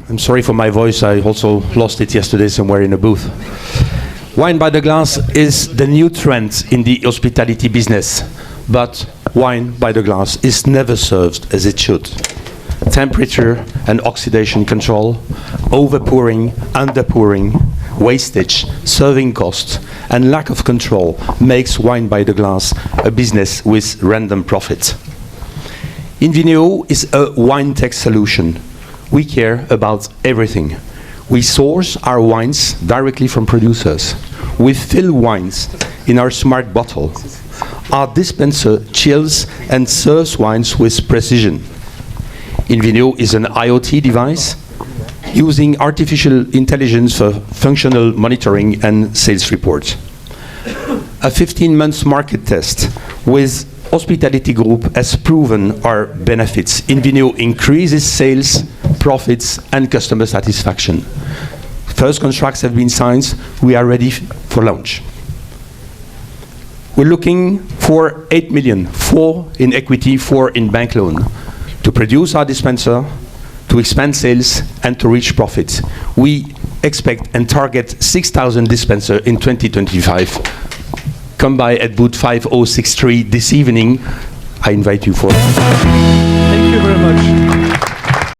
I'm sorry for my voice, I also lost it yesterday somewhere in a booth. Wine by the glass is the new trend in the hospitality business, but wine by the glass is never served as it should. Temperature and oxidation control, overpouring, underpouring, wastage, serving costs, and lack of control makes wine by the glass a business with random profit. Invineo is a wine tech solution. We care about everything. We source our wines directly from producers. We fill wines in our smart bottle. Our dispenser chills and serves wines with precision. Invineo is an IoT device using artificial intelligence for functional monitoring and sales reports. A 15-month market test with Hospitality Group has proven our benefits. Invineo increases sales, profits, and customer satisfaction. First contracts have been signed. We are ready for launch. We're looking for 8 million, 4 in equity, 4 in bank loan, to produce our dispenser, to expand sales, and to reach profits. We expect and target 6,000 dispensers in 2025. Come by at booth 5063 this evening. I invite you for it. Thank you very much.